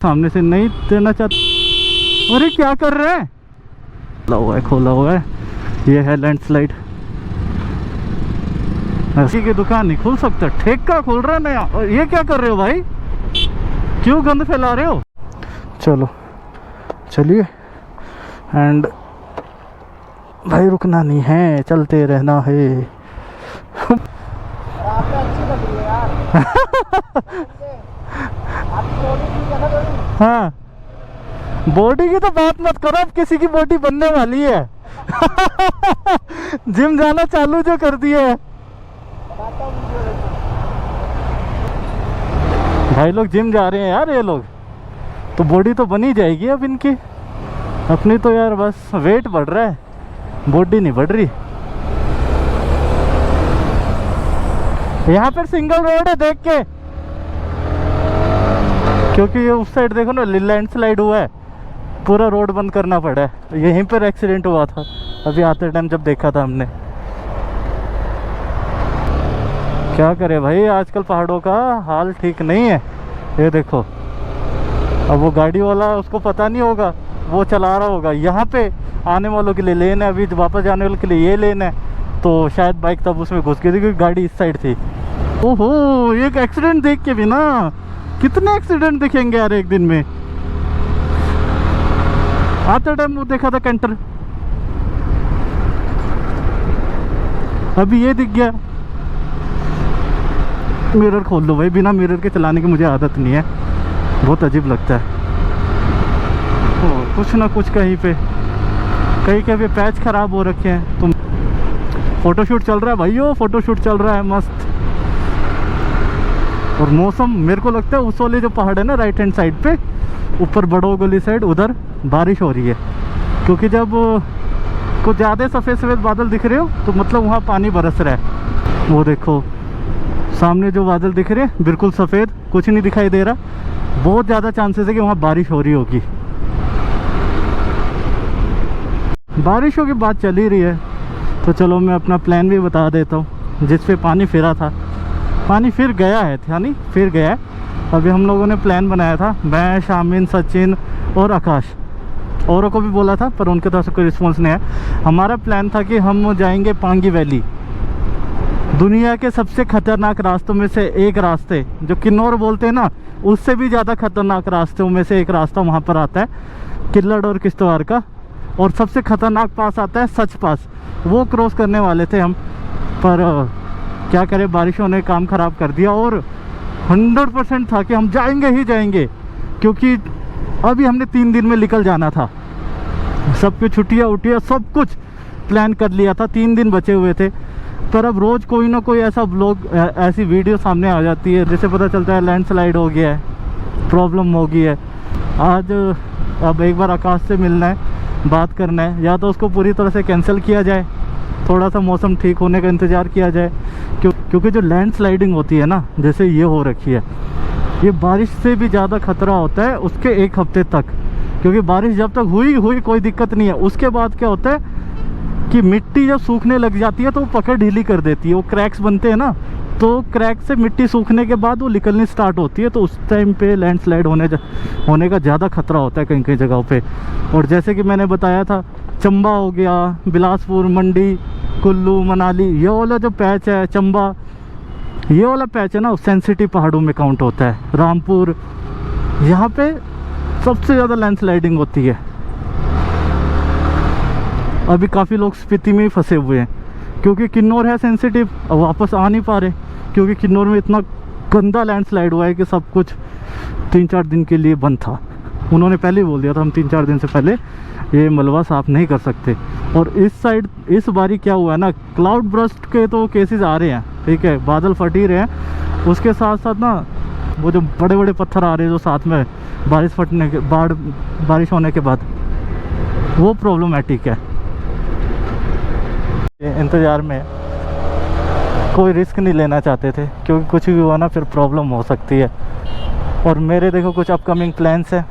सामने से नहीं देना चाहते। अरे क्या कर रहे हैं? खोला हुआ है, खोला हुआ है। ये है लैंडस्लाइड। ऐसी की दुकान नहीं खुल सकता, ठेका खोल रहा है नया। और ये क्या कर रहे हो भाई? क्यों गंद फैला रहे हो? चलो चलिए। एंड भाई रुकना नहीं है, चलते रहना है। हाँ, बॉडी की तो बात मत करो, अब किसी की बॉडी बनने वाली है। जिम जाना चालू जो कर दिए है भाई, लोग जिम जा रहे हैं यार। ये लोग तो बॉडी तो बनी जाएगी अब इनकी। अपनी तो यार बस वेट बढ़ रहा है, बॉडी नहीं बढ़ रही। यहाँ पर सिंगल रोड है, देख के, क्योंकि ये उस साइड देखो ना लैंडस्लाइड हुआ है, पूरा रोड बंद करना पड़ा है। यहीं पर एक्सीडेंट हुआ था अभी आते टाइम जब देखा था हमने। क्या करे भाई, आजकल पहाड़ों का हाल ठीक नहीं है। ये देखो, अब वो गाड़ी वाला, उसको पता नहीं होगा, वो चला रहा होगा। यहाँ पे आने वालों के लिए लेन है, अभी वापस जाने वालों के लिए ये लेन है, तो शायद बाइक तब उसमें घुस गई थी क्योंकि गाड़ी इस साइड थी। ओहो, एक एक्सीडेंट देख के भी ना, कितने एक्सीडेंट दिखेंगे यार एक दिन में। आते टाइम वो देखा था कैंटर, अभी ये दिख गया। मिरर खोल लो भाई, बिना मिरर के चलाने की मुझे आदत नहीं है, बहुत अजीब लगता है। कुछ ना कुछ कहीं पे कहीं पैच खराब हो रखे हैं। तुम फोटोशूट चल रहा है भाइयों, फोटोशूट चल रहा है मस्त। और मौसम, मेरे को लगता है उस वाले जो पहाड़ है ना राइट हैंड साइड पे, ऊपर बड़ो गली साइड, उधर बारिश हो रही है। क्योंकि जब कुछ ज़्यादा सफ़ेद सफ़ेद बादल दिख रहे हो तो मतलब वहाँ पानी बरस रहा है। वो देखो सामने जो बादल दिख रहे हैं बिल्कुल सफ़ेद, कुछ नहीं दिखाई दे रहा। बहुत ज़्यादा चांसेस है कि वहाँ बारिश हो रही होगी। बारिशों की बात चल ही रही है तो चलो मैं अपना प्लान भी बता देता हूँ। जिस पे पानी फिरा था, पानी फिर गया है, यानी फिर गया है। अभी हम लोगों ने प्लान बनाया था, मैं, शामिन, सचिन और आकाश, औरों को भी बोला था पर उनके तरफ से कोई रिस्पॉन्स नहीं है। हमारा प्लान था कि हम जाएंगे पांगी वैली, दुनिया के सबसे खतरनाक रास्तों में से एक रास्ते, जो किन्नौर बोलते हैं ना, उससे भी ज़्यादा खतरनाक रास्तों में से एक रास्ता वहाँ पर आता है, किल्लड़ और किश्तवाड़ का। और सबसे खतरनाक पास आता है सच पास, वो क्रॉस करने वाले थे हम, पर क्या करें, बारिशों ने काम ख़राब कर दिया। और 100% था कि हम जाएंगे ही जाएंगे, क्योंकि अभी हमने 3 दिन में निकल जाना था। सबकी छुट्टियाँ उठियाँ सब कुछ प्लान कर लिया था, 3 दिन बचे हुए थे। पर अब रोज़ कोई ना कोई ऐसा ब्लॉग, ऐसी वीडियो सामने आ जाती है जिससे पता चलता है लैंडस्लाइड हो गया है, प्रॉब्लम हो गई है। आज अब एक बार आकाश से मिलना है, बात करना है, या तो उसको पूरी तरह से कैंसिल किया जाए, थोड़ा सा मौसम ठीक होने का इंतज़ार किया जाए। क्योंकि जो लैंडस्लाइडिंग होती है ना, जैसे ये हो रखी है, ये बारिश से भी ज़्यादा खतरा होता है उसके 1 हफ्ते तक। क्योंकि बारिश जब तक हुई कोई दिक्कत नहीं है, उसके बाद क्या होता है कि मिट्टी जब सूखने लग जाती है तो वो पकड़ ढीली कर देती है, वो क्रैक्स बनते हैं ना, तो क्रैक से मिट्टी सूखने के बाद वो निकलनी स्टार्ट होती है, तो उस टाइम पे लैंडस्लाइड होने का ज़्यादा खतरा होता है कहीं कहीं जगहों पे। और जैसे कि मैंने बताया था, चंबा हो गया, बिलासपुर, मंडी, कुल्लू, मनाली, ये वाला जो पैच है चंबा, ये वाला पैच है ना, सेंसिटिव पहाड़ों में काउंट होता है। रामपुर, यहाँ पे सबसे ज़्यादा लैंडस्लाइडिंग होती है। अभी काफ़ी लोग स्पीति में ही फंसे हुए हैं, क्योंकि किन्नौर है सेंसिटिव, अब वापस आ नहीं पा रहे, क्योंकि किन्नौर में इतना गंदा लैंडस्लाइड हुआ है कि सब कुछ 3-4 दिन के लिए बंद था। उन्होंने पहले ही बोल दिया था हम 3-4 दिन से पहले ये मलबा साफ़ नहीं कर सकते। और इस साइड इस बारी क्या हुआ है ना, क्लाउड बर्स्ट के तो केसेस आ रहे हैं, ठीक है, बादल फट ही रहे हैं, उसके साथ साथ ना वो जो बड़े बड़े पत्थर आ रहे हैं जो साथ में बारिश होने के बाद, वो प्रॉब्लमेटिक है। इंतज़ार में कोई रिस्क नहीं लेना चाहते थे, क्योंकि कुछ भी हुआ ना फिर प्रॉब्लम हो सकती है। और मेरे देखो कुछ अपकमिंग प्लान्स हैं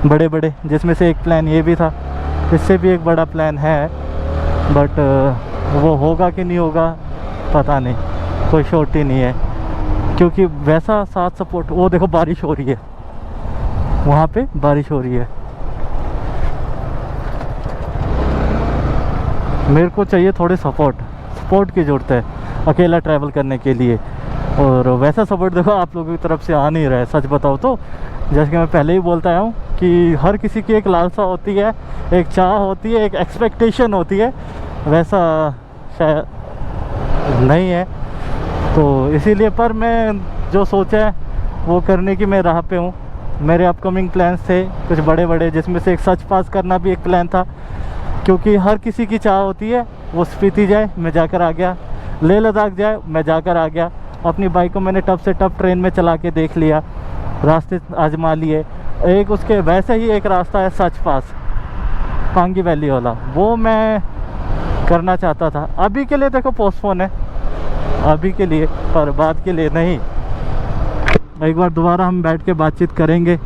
बड़े बड़े, जिसमें से एक प्लान ये भी था, इससे भी एक बड़ा प्लान है, बट वो होगा कि नहीं होगा पता नहीं, कोई श्योरिटी नहीं है। क्योंकि वैसा साथ सपोर्ट, वो देखो बारिश हो रही है, वहाँ पे बारिश हो रही है। मेरे को चाहिए थोड़े सपोर्ट की ज़रूरत है अकेला ट्रैवल करने के लिए, और वैसा सपोर्ट देखो आप लोगों की तरफ से आ नहीं रहा है। सच बताओ तो जैसे कि मैं पहले ही बोलता आया हूँ कि हर किसी की एक लालसा होती है, एक चाह होती है, एक एक्सपेक्टेशन होती है, वैसा शायद नहीं है। तो इसीलिए पर मैं जो सोचा है वो करने की मैं राह पे हूँ। मेरे अपकमिंग प्लान्स थे कुछ बड़े बड़े, जिसमें से एक सच पास करना भी एक प्लान था, क्योंकि हर किसी की चाह होती है वो स्पीति जाए, मैं जाकर आ गया, लेह लद्दाख जाए, मैं जाकर आ गया। अपनी बाइक को मैंने टफ से टफ ट्रेन में चला के देख लिया, रास्ते आजमा लिए। एक उसके वैसे ही एक रास्ता है सच पास, पांगी वैली वाला, वो मैं करना चाहता था। अभी के लिए देखो पोस्टपोन है, अभी के लिए, पर बाद के लिए नहीं। एक बार दोबारा हम बैठ के बातचीत करेंगे,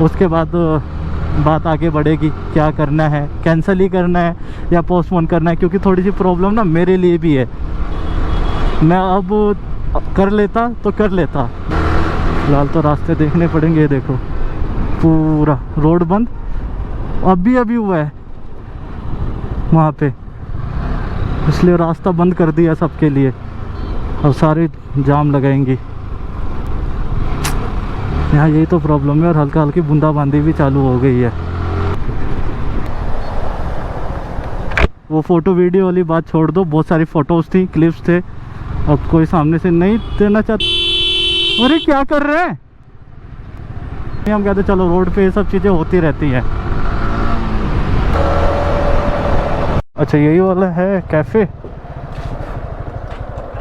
उसके बाद बात आगे बढ़ेगी। क्या करना है, कैंसिल ही करना है या पोस्टपोन करना है, क्योंकि थोड़ी सी प्रॉब्लम ना मेरे लिए भी है। मैं अब कर लेता तो कर लेता, फिलहाल तो रास्ते देखने पड़ेंगे। ये देखो पूरा रोड बंद, अभी हुआ है वहाँ पे, इसलिए रास्ता बंद कर दिया सबके लिए। अब सारे जाम लगाएंगी यहाँ, यही तो प्रॉब्लम है। और हल्का हल्की बूंदाबांदी भी चालू हो गई है। वो फ़ोटो वीडियो वाली बात छोड़ दो, बहुत सारी फ़ोटोज़ थी, क्लिप्स थे, अब कोई सामने से नहीं देना चाहता। अरे क्या कर रहे हैं, हम कहते चलो रोड पे ये सब चीज़ें होती रहती हैं। अच्छा यही वाला है कैफ़े,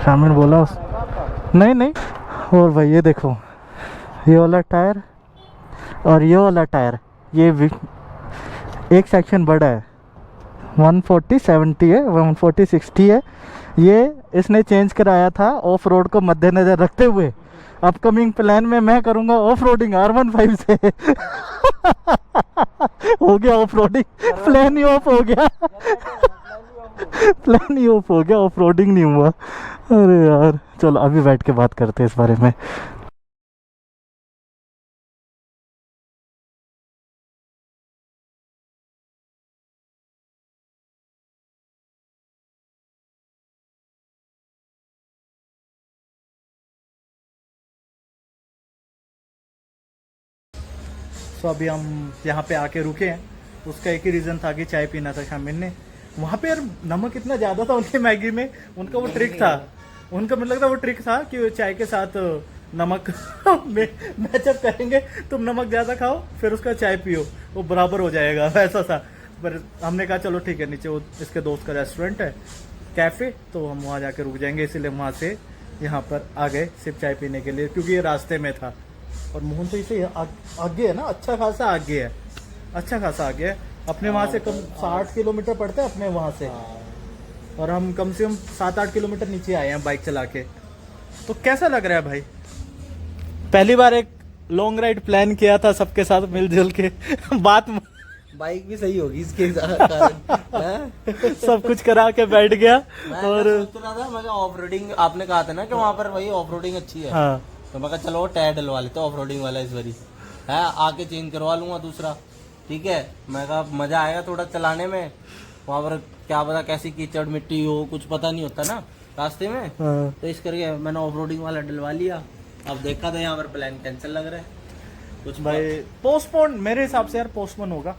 शामिल बोला नहीं। और भाई ये देखो, ये वाला टायर और ये वाला टायर, ये एक सेक्शन बड़ा है, 140/70 है, 140/60 है। ये इसने चेंज कराया था ऑफ रोड को मद्देनज़र रखते हुए। अपकमिंग प्लान में मैं करूँगा ऑफ रोडिंग R15 से हो गया off roading, plan he of हो गया प्लान ही ऑफ हो गया, ऑफ रोडिंग नहीं हुआ। अरे यार चलो अभी बैठ के बात करते हैं इस बारे में। तो अभी हम यहाँ पे आके रुके हैं, उसका एक ही रीज़न था कि चाय पीना था शामिल ने। वहाँ पे यार नमक इतना ज़्यादा था उनके मैगी में, उनका वो ट्रिक था, उनका मतलब था वो ट्रिक था कि चाय के साथ नमक मैचअप करेंगे, तुम नमक ज़्यादा खाओ फिर उसका चाय पियो, वो बराबर हो जाएगा, ऐसा था। पर हमने कहा चलो ठीक है, नीचे वो इसके दोस्त का रेस्टोरेंट है कैफ़े, तो हम वहाँ जाके रुक जाएंगे, इसीलिए वहाँ से यहाँ पर आ गए सिर्फ चाय पीने के लिए, क्योंकि ये रास्ते में था। और मोहन तो इसे आगे है ना, अच्छा खासा आगे है, अच्छा खासा आगे है। अपने वहाँ से कम 60 किलोमीटर पड़ता है अपने वहाँ से, और हम कम से कम 7-8 किलोमीटर नीचे आए हैं बाइक चला के। तो कैसा लग रहा है भाई, पहली बार एक लॉन्ग राइड प्लान किया था सबके साथ मिलजुल के बात बाइक भी सही होगी इसके कारण सब कुछ करा के बैठ गया। और सोच रहा था मैं ऑफ रोडिंग, आपने कहा था ना कि वहाँ पर वही ऑफ रोडिंग अच्छी है, हाँ तो मैं कहा चलो टायर डलवा लेते ऑफ रोडिंग वाला इस बारी है, आके चेंज करवा लूंगा दूसरा, ठीक है। मैं कहा मजा आएगा थोड़ा चलाने में, वहाँ पर क्या पता कैसी कीचड़ मिट्टी हो, कुछ पता नहीं होता ना रास्ते में, हाँ। तो इस करके मैंने ऑफ रोडिंग वाला डलवा लिया। अब देखा था यहाँ पर प्लान कैंसिल लग रहा है कुछ भाई, पोस्टपोन मेरे हिसाब से यार पोस्टपोन होगा,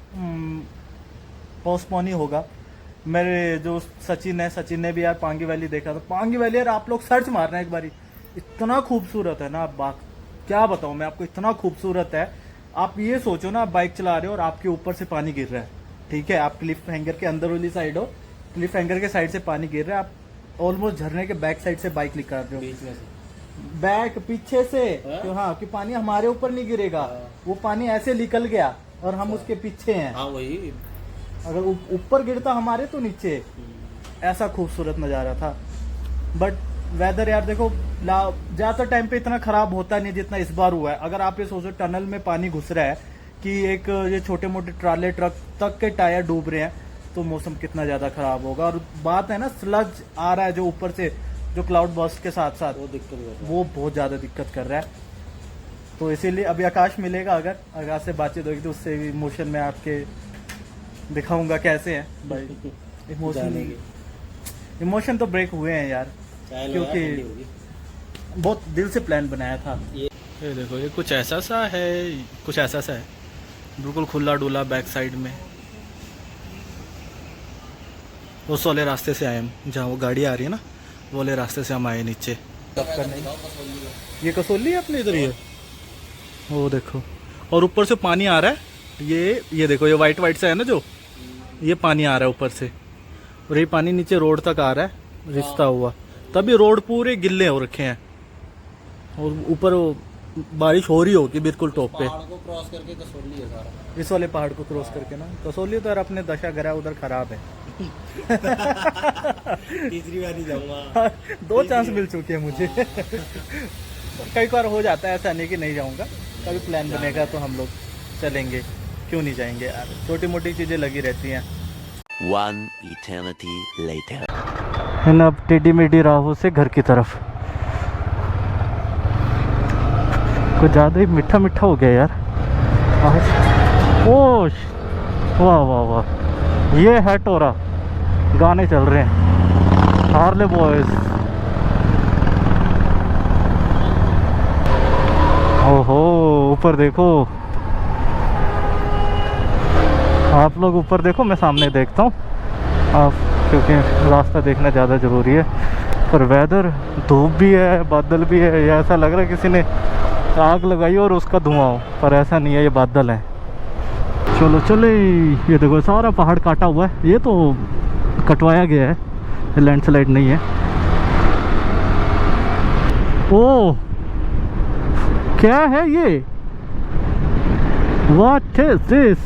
पोस्टपोन ही होगा। मेरे जो सचिन ने भी यार पांगी वैली देखा था, पांगी वैली यार आप लोग सर्च मारना एक बारी, इतना खूबसूरत है ना, बात क्या बताऊं मैं आपको, इतना खूबसूरत है। आप ये सोचो ना, आप बाइक चला रहे हो और आपके ऊपर से पानी गिर रहा है, ठीक है, आप क्लिफ हैंगर के अंदर वाली साइड हो, क्लिफ हैंगर के साइड से पानी गिर रहा है, आप ऑलमोस्ट झरने के बैक साइड से बाइक निकाल रहे हो, बीच में से बैक पीछे से, हाँ कि पानी हमारे ऊपर नहीं गिरेगा, वो पानी ऐसे निकल गया और हम उसके पीछे हैं। हाँ वही, अगर ऊपर गिरता हमारे तो नीचे, ऐसा खूबसूरत नज़ारा था। बट वेदर यार देखो ज़्यादातर टाइम पे इतना ख़राब होता नहीं जितना इस बार हुआ है। अगर आप ये सोचो टनल में पानी घुस रहा है कि एक ये छोटे मोटे ट्राले ट्रक तक के टायर डूब रहे हैं, तो मौसम कितना ज़्यादा ख़राब होगा। और बात है ना, स्लज आ रहा है जो ऊपर से, जो क्लाउड बर्स्ट के साथ साथ, वो दिक्कत वो बहुत ज़्यादा दिक्कत कर रहा है। तो इसीलिए अभी आकाश मिलेगा, अगर आकाश से बातचीत होगी तो उससे भी इमोशन में आपके दिखाऊंगा कैसे हैं भाई। इमोशन तो ब्रेक हुए हैं यार, क्योंकि बहुत दिल से प्लान बनाया था। ये देखो, ये कुछ ऐसा सा है, कुछ ऐसा सा है, बिल्कुल खुला डुला बैक साइड में। उस वाले रास्ते से आए हम, जहाँ वो गाड़ी आ रही है ना, वो वाले रास्ते से हम आए नीचे। ये कसौली है अपने इधर, ये वो देखो, और ऊपर से पानी आ रहा है। ये देखो, ये वाइट वाइट सा है ना जो, ये पानी आ रहा है ऊपर से, और ये पानी नीचे रोड तक आ रहा है रिश्ता हुआ, तभी रोड पूरे गिल्ले हो रखे हैं, और ऊपर बारिश हो रही होगी बिल्कुल टॉप पे। पहाड़ को क्रॉस करके कसौली है सारा। इस वाले पहाड़ को क्रॉस करके ना, कसौली तो यार अपने दशा गरा उधर खराब है। तीसरी बार ही जाऊंगा। 2 चांस मिल चुके हैं मुझे। कई बार हो जाता है, ऐसा नहीं कि नहीं जाऊंगा, कभी प्लान बनेगा तो हम लोग चलेंगे, क्यों नहीं जाएंगे यार, छोटी मोटी चीजें लगी रहती हैं। One eternity later. है ना, अब टेढ़ी मेढ़ी राहों से घर की तरफ। कुछ ज़्यादा ही मीठा मीठा हो गया यार आज। ओश, वाह वाह वाह, ये है टोरा, गाने चल रहे हैं, हार्ले बॉयज। ओहो, ऊपर देखो आप लोग, ऊपर देखो, मैं सामने देखता हूँ आप, क्योंकि रास्ता देखना ज़्यादा ज़रूरी है। पर वेदर, धूप भी है, बादल भी है, ये ऐसा लग रहा है किसी ने आग लगाई और उसका धुआं हो, पर ऐसा नहीं है, ये बादल है। चलो चले, ये देखो सारा पहाड़ काटा हुआ है, ये तो कटवाया गया है, ये लैंडस्लाइड नहीं है। ओह, क्या है ये, व्हाट इज दिस,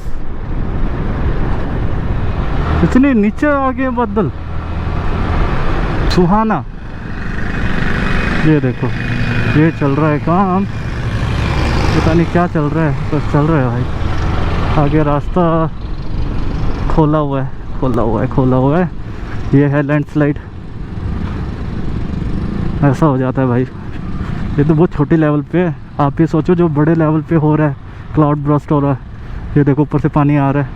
इतने नीचे आ गए बादल, सुहाना। ये देखो, ये चल रहा है काम, पता नहीं क्या चल रहा है, बस चल रहा है भाई। आगे रास्ता खोला हुआ है, खोला हुआ है, खोला हुआ है। ये है लैंडस्लाइड, ऐसा हो जाता है भाई। ये तो बहुत छोटी लेवल पे है, आप ये सोचो जो बड़े लेवल पे हो रहा है, क्लाउड ब्रस्ट हो रहा है। ये देखो ऊपर से पानी आ रहा है।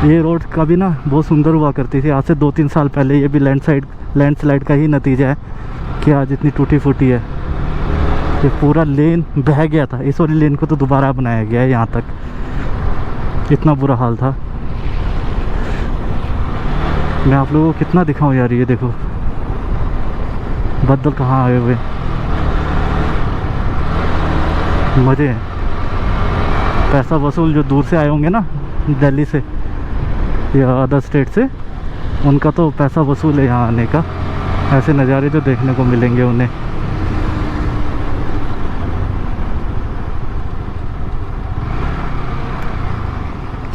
ये रोड कभी ना बहुत सुंदर हुआ करती थी, आज से 2-3 साल पहले। ये भी लैंडस्लाइड का ही नतीजा है कि आज इतनी टूटी फूटी है। ये पूरा लेन बह गया था, इस वाली लेन को तो दोबारा बनाया गया है, यहाँ तक इतना बुरा हाल था। मैं आप लोगों को कितना दिखाऊं यार, ये देखो बादल कहाँ आए हुए, मज़े हैं। पैसा वसूल जो दूर से आए होंगे ना, दिल्ली से या अदर स्टेट से, उनका तो पैसा वसूल है यहाँ आने का। ऐसे नज़ारे जो देखने को मिलेंगे उन्हें।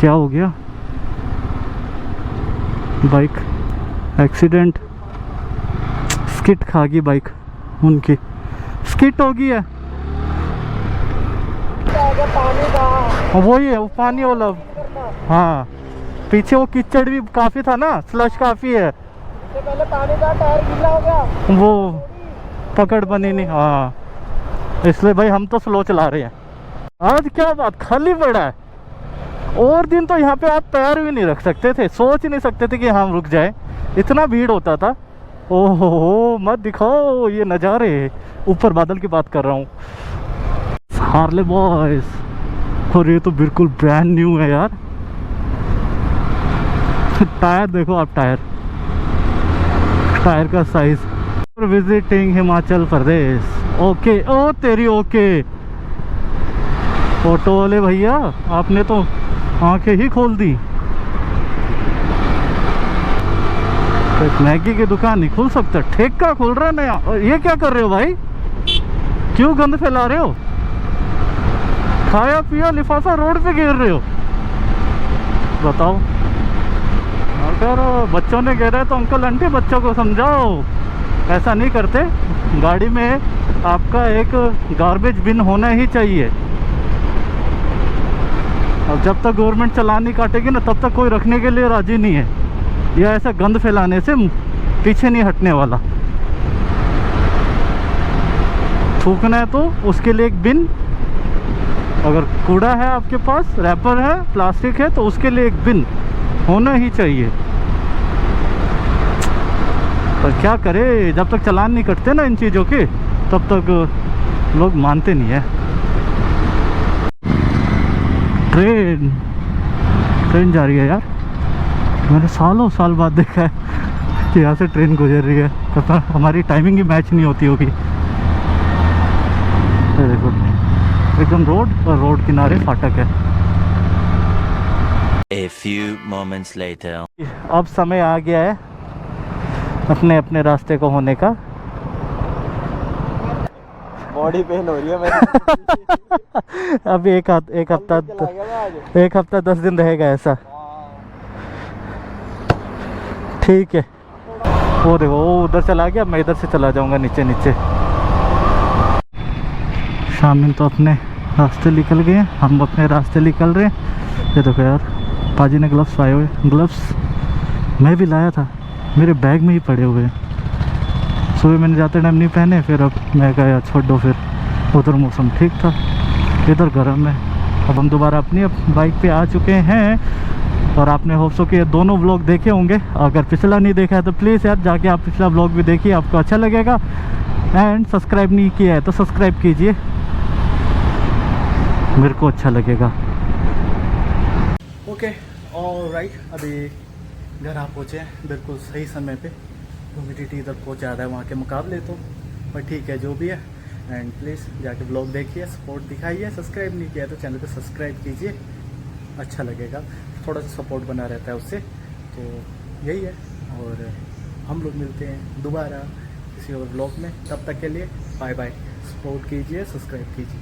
क्या हो गया, बाइक एक्सीडेंट, स्किट खा गई बाइक, उनकी स्किट हो गई है। वही है वो पानी वाला, हाँ पीछे वो कीचड़ भी काफ़ी था ना, स्लश काफ़ी है, पहले पानी का टायर गीला हो गया, वो पकड़ बनी नहीं, हाँ इसलिए भाई हम तो स्लो चला रहे हैं आज। क्या बात, खाली पड़ा है। और दिन तो यहाँ पे आप पैर भी नहीं रख सकते थे, सोच ही नहीं सकते थे कि हम रुक जाए, इतना भीड़ होता था। ओहो, मत दिखाओ ये नज़ारे, ऊपर बादल की बात कर रहा हूँ। हार्ले बॉयज, और ये तो बिल्कुल ब्रांड न्यू है यार। टायर देखो आप, टायर का size. Visiting Himachal Pradesh, okay, ओ तेरी ओके। ऑटो वाले भैया आपने तो आंखें ही खोल दी। तो मैगी की दुकान नहीं खुल सकता, ठेका खुल रहा है नया। और ये क्या कर रहे हो भाई, क्यों गंद फैला रहे हो, खाया पिया लिफाफा रोड पे गिर रहे हो, बताओ। अगर बच्चों ने कह रहे तो अंकल आंटी बच्चों को समझाओ, ऐसा नहीं करते। गाड़ी में आपका एक गार्बेज बिन होना ही चाहिए। अब जब तक गवर्नमेंट चालान नहीं काटेगी ना, तब तक कोई रखने के लिए राजी नहीं है। यह ऐसा गंद फैलाने से पीछे नहीं हटने वाला। थूकना है तो उसके लिए एक बिन, अगर कूड़ा है आपके पास, रैपर है, प्लास्टिक है, तो उसके लिए एक बिन होना ही चाहिए। पर क्या करे, जब तक चालान नहीं कटते ना इन चीज़ों के, तब तक लोग मानते नहीं है। ट्रेन जा रही है यार, मैंने सालों साल बाद देखा है कि यहाँ से ट्रेन गुजर रही है। पता हमारी टाइमिंग ही मैच नहीं होती होगी। ये देखो एकदम रोड, और रोड किनारे फाटक है। A few moments later. अब समय आ गया है अपने अपने रास्ते को होने का। बॉडी पेन हो रही है मेरी। अभी एक हफ्ता 10 दिन रहेगा ऐसा। ठीक है, वो देखो वो उधर चला गया, मैं इधर से चला जाऊंगा नीचे नीचे। शामिल तो अपने रास्ते निकल गए हैं, हम अपने रास्ते निकल रहे हैं। ये देखो यार, पाजी ने ग्लव्स पाए हुए, ग्लव्स मैं भी लाया था, मेरे बैग में ही पड़े हुए हैं। सुबह मैंने जाते टाइम नहीं पहने, फिर अब मैं कहा यार छोड़ दो, फिर उधर मौसम ठीक था, इधर गर्म है। अब हम दोबारा अपनी बाइक पे आ चुके हैं, और आपने होप्स के दोनों व्लॉग देखे होंगे। अगर पिछला नहीं देखा है तो प्लीज़ यार जाके आप पिछला व्लॉग भी देखिए, आपको अच्छा लगेगा। एंड सब्सक्राइब नहीं किया है तो सब्सक्राइब कीजिए, मेरे को अच्छा लगेगा। ओके ऑलराइट, अभी घर आप पहुँचे हैं बिल्कुल सही समय पे। ह्यूमिडिटी इधर बहुत ज़्यादा है वहाँ के मुकाबले तो, पर ठीक है जो भी है। एंड प्लीज़ जाके ब्लॉग देखिए, सपोर्ट दिखाइए। सब्सक्राइब नहीं किया तो चैनल को सब्सक्राइब कीजिए, अच्छा लगेगा, थोड़ा सा सपोर्ट बना रहता है उससे। तो यही है, और हम लोग मिलते हैं दोबारा किसी और ब्लॉग में। तब तक के लिए बाय बाय। सपोर्ट कीजिए, सब्सक्राइब कीजिए।